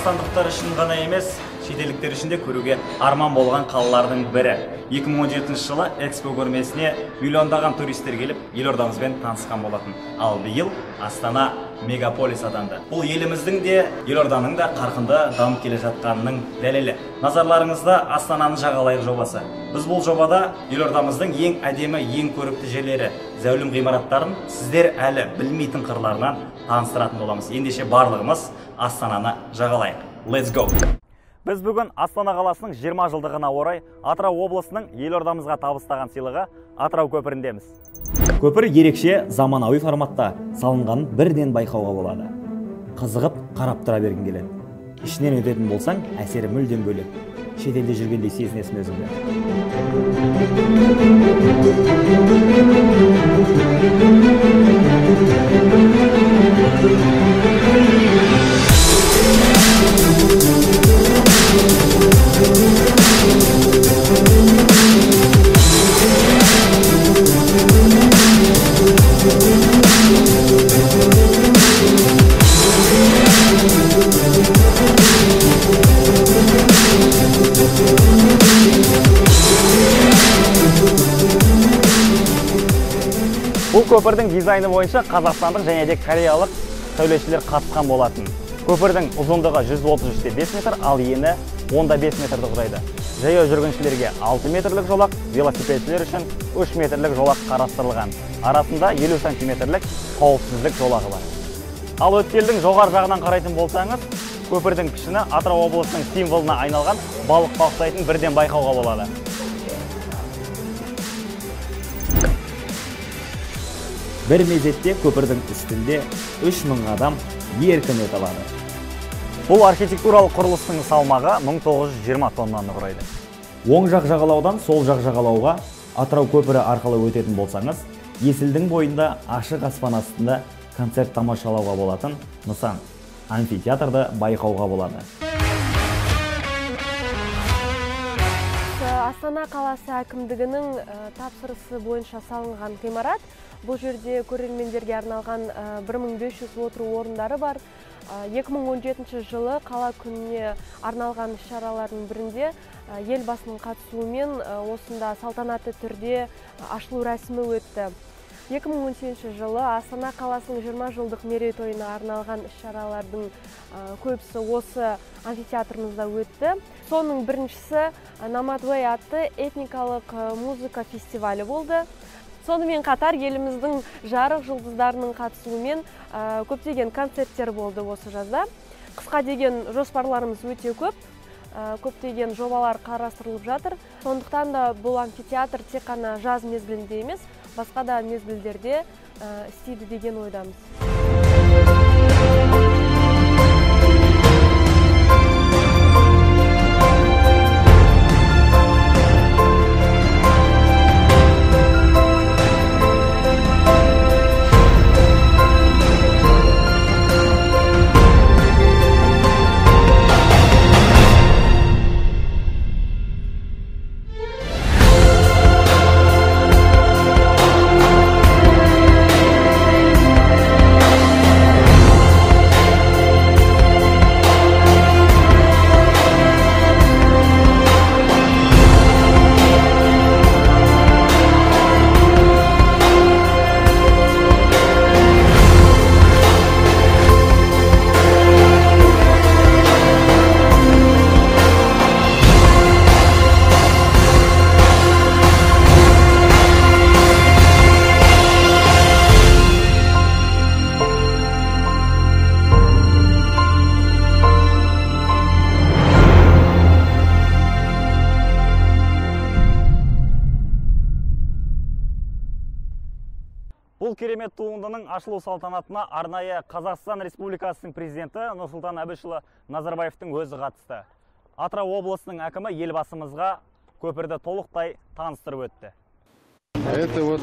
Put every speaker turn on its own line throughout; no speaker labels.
қазақстандықтар үшін ғана емес, шетелдіктер үшін де көруге арман болған қалалардың бірі. 2017 жылы Экспо көрмесіне миллиондаған туристер келіп, елордамызбен танысқан болатын. Ал биыл Астана мегаполис атанды. Бұл еліміздің де, елорданың да қарқынды дамып келе жатқанының дәлелі. Назарларыңызда Астананы жағалайық жобасы. Біз бұл жобада елордамыздың ең әдемі, ең көрікті жерлері, зәулім ғимараттарын сіздер әлі білмейтін қырларынан таныстыратын боламыз. Ендеше барлығымыз Астананы жағалайық. Let's go! Біз бүгін Астана қаласының 20 жылдығына орай Атырау облысының елордамызға табыстаған сыйлығы Атырау көпіріндеміз. Көпір ерекше заманауи форматта салынғанын бірден байқауға болады. Қызығып қарап тұра бергің келеді. Ішінен өтетін болсаң, әсері мүлдем бөлек. Шетелде жүргендей сезінесің өзіңді. Бұл көпірдің дизайны бойынша қазақстандық және де кореялық сәулетшілер қатысқан болатын. Көпірдің ұзындығы 133,5 метр, ал ені 10,5 метрді құрайды. Жаяу жүргіншілерге 6 метрлік жолақ, велосипедшілер үшін 3 метрлік жолақ қарастырылған. Арасында 50 сантиметрлік қауіпсіздік жолағы бар. Ал өткелдің жоғары жағынан қарайтын болсаңыз, көпірдің пішіні Атырау облысының символына айналған балық баптайтын бірден байқауға болады. Бір мезетте көпірдің үстінде 3000 адам еркін өте алады. Бұл архитектуралық құрылыстың салмағы 1920 тоннаны құрайды. Оң жақ жағалаудан сол жақ жағалауға Атырау көпірі арқылы өтетін болсаңыз, Есілдің бойында ашық аспан астында концерт тамашалауға болатын нысан, амфитеатрды байқауға болады.
Астана қаласы әкімдігінің тапсырысы бойынша салынған ғимарат. Бұл жерде көрермендерге арналған 1500 отыру орындары бар. 2017 жылы қала күніне арналған іс-шаралардың бірінде елбасының қатысуымен осында салтанатты түрде ашылу рәсімі өтті. 2018 жылы Астана қаласының 20 жылдық мерейтойына арналған іс-шаралардың көбісі осы амфитеатрымызда өтті. Соның біріншісі Намадвей атты этникалық музыка фестивалі болды. Сонымен қатар еліміздің жарық жұлдыздарының қатысуымен көптеген концерттер болды осы жазда. Қысқа деген жоспарларымыз өте көп. Көптеген жобалар қарастырылып жатыр. Сондықтан да бұл амфитеатр тек қана жаз мезгілінде емес, басқа да мезгілдерде істейді деген ойдамыз.
Бұл керемет туындының ашылу салтанатына арнайы Қазақстан Республикасының президенті Нұрсұлтан Әбішұлы Назарбаевтың өзі қатысты. Атырау облысының әкімі елбасымызға көпірді толықтай таныстырып өтті.
Это вот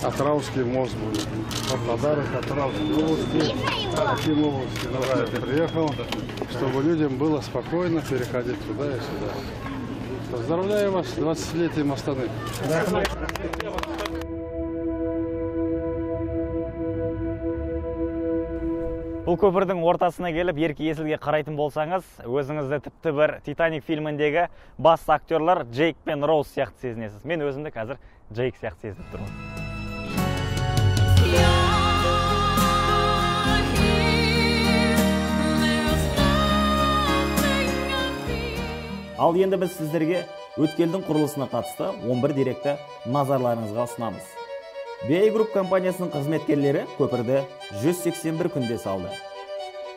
Атыраускый мост будет. Вот подарок Атырауской области. Таким образом приехал, чтобы людям было спокойно переходить туда и сюда. Поздравляю вас с 20-летием Астаны.
Бұл көпірдің ортасына келіп ерке есілге қарайтын болсаңыз, өзіңізді тіпті бір Титаник фильміндегі басты актерлар Джейк пен Роуз сияқты сезінесіз. Мен өзімді қазір Джейк сияқты сезініп тұрмын. Ал енді біз сіздерге өткелдің құрылысына қатысты 11 деректі назарларыңызға ұсынамыз. BA Group компаниясының қызметкерлері көпірді 181 күнде салды.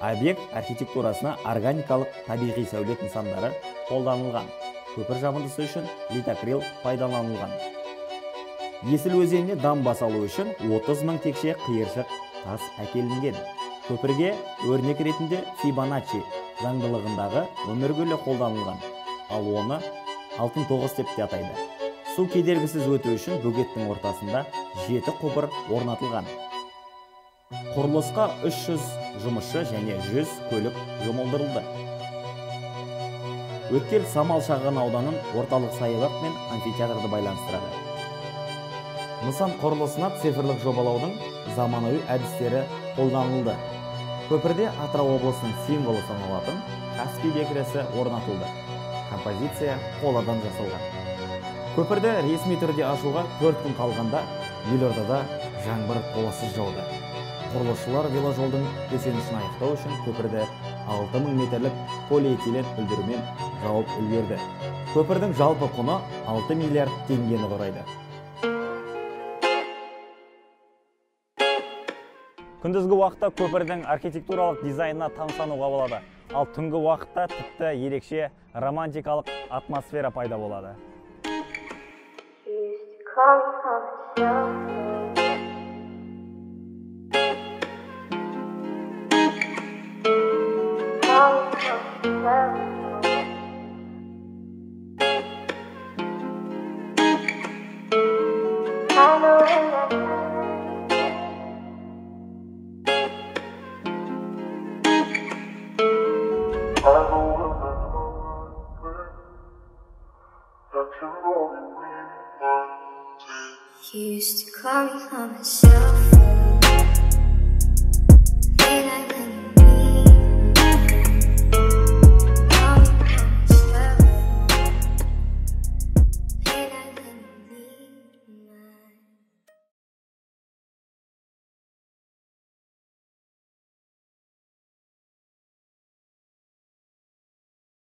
Объект архитектурасына органикалық табиғи сәулет нысандары қолданылған. Көпір жабындысы үшін литокрил пайдаланылған. Есіл өзеніне дамба салу үшін 30 000 текше қиыршық тас әкелінген. Көпірге өрнек ретінде Фибоначчи заңдылығындағы өміргүлі қолданылған. Ал оны алтын тоғыз деп те атайды. Су кедергісіз өту үшін бөгеттің ортасында 7 құбыр орнатылған. Құрылысқа 300 жұмысшы және 100 көлік жұмылдырылды. Өткел Самал шағын ауданын орталық саябақ мен амфитеатрды байланыстырады. Нысан құрылысына цифрлық жобалаудың заманауи әдістері қолданылды. Көпірде Атырау облысының символы саналатын Каспий бекіресі орнатылды. Композиция қоладан жасалған. Көпірді ресми түрде ашуға 4 күн қалғанда елордада жаңбыр толассыз жауды. Құрылысшылар веложолдың төсенішін аяқтау үшін көпірді 6000 метрлік полиэтилен үлдірімен жауып үлгерді. Көпірдің жалпы құны 6 миллиард теңгені құрайды. Күндізгі уақытта көпірдің архитектуралық дизайнына тамсануға болады. Ал түнгі уақытта тіпті ерекше романтикалық атмосфера пайда болады.
You used to call me on the